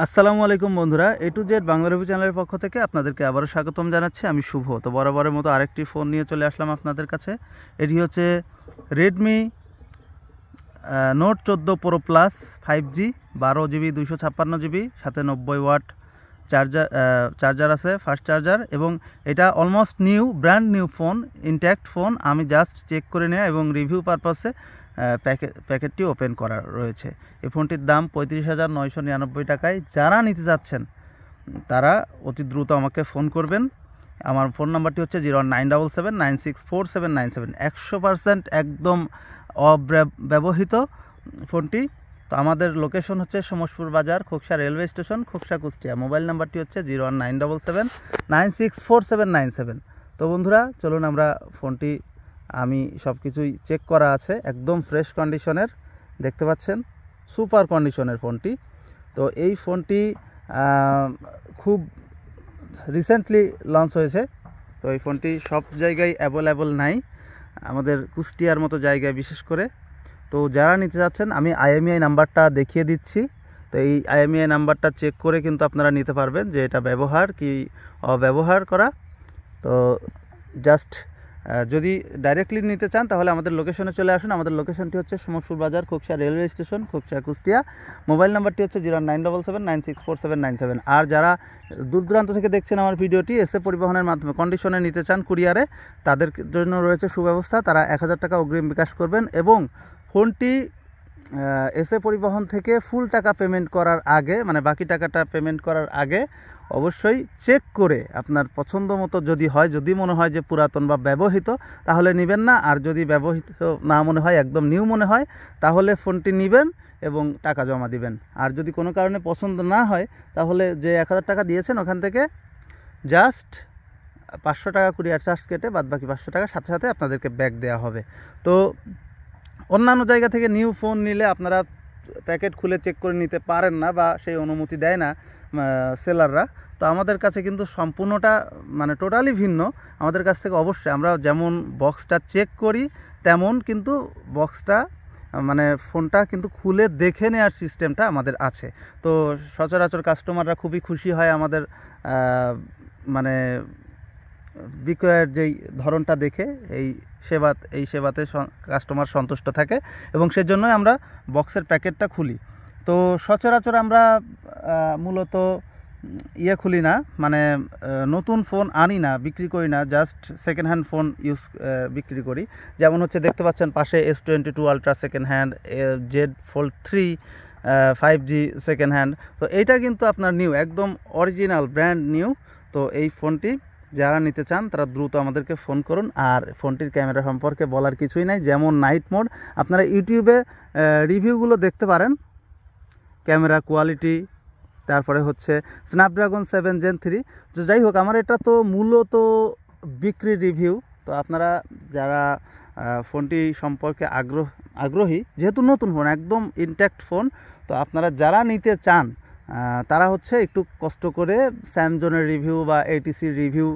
আসসালামু আলাইকুম বন্ধুরা, এ টু জেড বাংলা রিভিউ চ্যানেলের পক্ষ থেকে আপনাদেরকে আবারও স্বাগতম জানাচ্ছি। আমি শুভ। তো বরাবরের মতো আরেকটি ফোন নিয়ে চলে আসলাম আপনাদের কাছে। এটি হচ্ছে Redmi note 14 pro plus 5G, 12GB 256GB, সাথে 90 ওয়াট চার্জার আছে, ফাস্ট চার্জার। এবং এটা almost new, brand new phone, intact phone. আমি জাস্ট চেক করে নেওয়া এবং রিভিউ পারপাসে প্যাকেটটি ওপেন করা রয়েছে। এই ফোনটির দাম 35,999 টাকায়। যারা নিতে যাচ্ছেন তারা অতি দ্রুত আমাকে ফোন করবেন। আমার ফোন নাম্বারটি হচ্ছে 09779647997। 100% একদম অব্যবহৃত ফোনটি। তো আমাদের লোকেশন হচ্ছে সমসপুর বাজার, Khoksa railway station, Khoksa, Kushtia. Mobile নাম্বারটি হচ্ছে 01977964797। তো বন্ধুরা, চলুন আমরা ফোনটি, আমি সব কিছুই চেক করা আছে, একদম ফ্রেশ কন্ডিশনের, দেখতে পাচ্ছেন সুপার কন্ডিশনের ফোনটি। তো এই ফোনটি খুব রিসেন্টলি লঞ্চ হয়েছে। তো এই ফোনটি সব জায়গায় অ্যাভেলেবল নাই, আমাদের কুষ্টিয়ার মতো জায়গায় বিশেষ করে। তো যারা নিতে যাচ্ছেন আমি IMEI নাম্বারটা দেখিয়ে দিচ্ছি। তো এই IMEI নাম্বারটা চেক করে কিন্তু আপনারা নিতে পারবেন যে এটা ব্যবহার কি অব্যবহার করা। তো জাস্ট যদি ডাইরেক্টলি নিতে চান তাহলে আমাদের লোকেশনে চলে আসুন। আমাদের লোকেশনটি হচ্ছে সমসপুর বাজার, Khoksa railway station, Khoksa, Kushtia. Mobile নাম্বারটি হচ্ছে 09779964797। আর যারা দূর দূরান্ত থেকে দেখছেন আমার ভিডিওটি, এসএ পরিবহনের মাধ্যমে কন্ডিশনে নিতে চান কুরিয়ারে, তাদের জন্য রয়েছে সুব্যবস্থা। তারা 1000 টাকা অগ্রিম বিকাশ করবেন এবং ফোনটি এসএ পরিবহন থেকে ফুল টাকা পেমেন্ট করার আগে, মানে বাকি টাকাটা পেমেন্ট করার আগে অবশ্যই চেক করে আপনার পছন্দ মতো যদি হয়, যদি মনে হয় যে পুরাতন বা ব্যবহৃত, তাহলে নেবেন না। আর যদি ব্যবহৃত না মনে হয়, একদম নিউ মনে হয়, তাহলে ফোনটি নেবেন এবং টাকা জমা দিবেন। আর যদি কোনো কারণে পছন্দ না হয়, তাহলে যে 1000 টাকা দিয়েছেন ওখান থেকে জাস্ট 500 টাকা কুরিয়ার চার্জ কেটে বাদবাকি 500 টাকা সাথে সাথে আপনাদেরকে ব্যাক দেওয়া হবে। তো অন্যান্য জায়গা থেকে নিউ ফোন নিলে আপনারা প্যাকেট খুলে চেক করে নিতে পারেন না বা সেই অনুমতি দেয় না সেলাররা। তো আমাদের কাছে কিন্তু সম্পূর্ণটা, মানে টোটালি ভিন্ন। আমাদের কাছ থেকে অবশ্যই আমরা যেমন বক্সটা চেক করি, তেমন কিন্তু বক্সটা, মানে ফোনটা কিন্তু খুলে দেখে নেওয়ার সিস্টেমটা আমাদের আছে। তো সচরাচর কাস্টমাররা খুবই খুশি হয় আমাদের মানে বিক্রয়ের যেই ধরনটা দেখে। এই সেবাতে কাস্টমার সন্তুষ্ট থাকে এবং সেজন্যই আমরা বক্সের প্যাকেটটা খুলি। তো সচরাচর আমরা মূলত খুলি না, মানে নতুন ফোন আনি না, বিক্রি করি না, জাস্ট সেকেন্ড হ্যান্ড ফোন বিক্রি করি। যেমন হচ্ছে দেখতে পাচ্ছেন পাশে S22 ultra second hand, Z Fold 3 5G second hand. তো এইটা কিন্তু আপনার নিউ, একদম অরিজিনাল ব্র্যান্ড নিউ। তো এই ফোনটি যারা নিতে চান তারা দ্রুত আমাদেরকে ফোন করুন। আর ফোনটির ক্যামেরা সম্পর্কে বলার কিছুই নাই, যেমন নাইট মোড। আপনারা ইউটিউবে রিভিউগুলো দেখতে পারেন, ক্যামেরা কোয়ালিটি, তারপরে হচ্ছে স্ন্যাপড্রাগন 7 Gen 3। তো যাই হোক, আমার এটা তো মূলত বিক্রির রিভিউ। তো আপনারা যারা ফোনটি সম্পর্কে আগ্রহী, যেহেতু নতুন ফোন, একদম ইনট্যাক্ট ফোন, তো আপনারা যারা নিতে চান তারা হচ্ছে একটু কষ্ট করে স্যামসংয়ের রিভিউ বা ATCর রিভিউ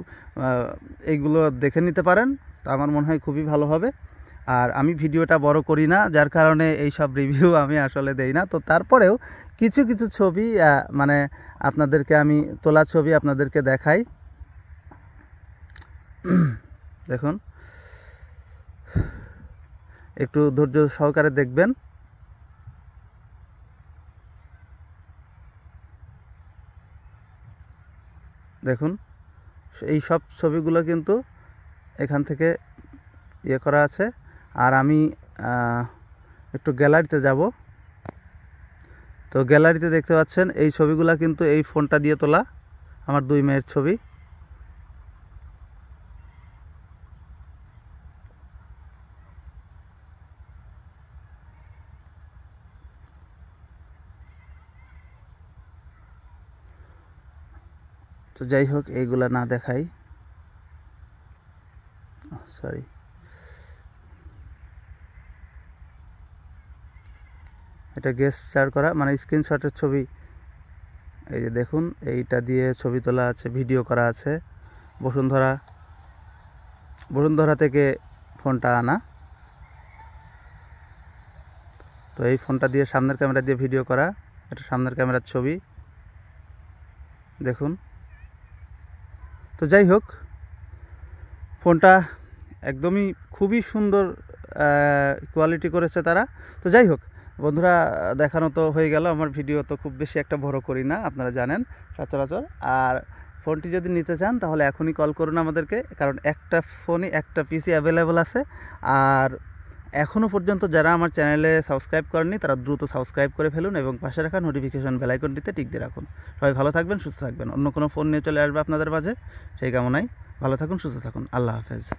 এইগুলো দেখে নিতে পারেন। তো আমার মনে হয় খুবই ভালো হবে। আর আমি ভিডিওটা বড় করি না, যার কারণে এই সব রিভিউ আমি আসলে দেই না। তো তারপরেও কিছু কিছু ছবি, মানে আপনাদেরকে আমি তোলা ছবি আপনাদেরকে দেখাই। দেখুন, একটু ধৈর্য সহকারে দেখবেন। দেখুন, এই সব ছবিগুলো কিন্তু এখান থেকে করা আছে। আর আমি একটু গ্যালারিতে যাব। তো গ্যালারিতে দেখতে পাচ্ছেন এই ছবিগুলো কিন্তু এই ফোনটা দিয়ে তোলা, আমার 2 মেয়ের ছবি। তো যাই হোক, এইগুলা না দেখাই, সরি। এটা গেস্টার করা, মানে স্ক্রিনশটের ছবি। এই যে দেখুন, এইটা দিয়ে ছবি তোলা আছে, ভিডিও করা আছে। বসুন্ধরা থেকে ফোনটা আনা। তো এই ফোনটা দিয়ে সামনের ক্যামেরা দিয়ে ভিডিও করা, এটা সামনের ক্যামেরার ছবি। দেখুন। তো যাই হোক, ফোনটা একদমই খুবই সুন্দর কোয়ালিটি করেছে তারা। তো যাই হোক বন্ধুরা, দেখানো তো হয়ে গেল। আমার ভিডিও তো খুব বেশি একটা বড় করি না, আপনারা জানেন সচরাচর। আর ফোনটি যদি নিতে চান তাহলে এখনই কল করুন আমাদেরকে, কারণ একটা ফোনই একটা পিসি অ্যাভেলেবল আছে। আর এখনও পর্যন্ত যারা আমার চ্যানেলে সাবস্ক্রাইব করেননি তারা দ্রুত সাবস্ক্রাইব করে ফেলুন এবং পাশে রাখা নোটিফিকেশন বেল আইকনটিতে টিক দিয়ে রাখুন। সবাই ভালো থাকবেন, সুস্থ থাকবেন। অন্য কোনো ফোন নিয়ে চলে আসবে আপনাদের মাঝে, সেই কামনায় ভালো থাকুন, সুস্থ থাকুন। আল্লাহ হাফেজ।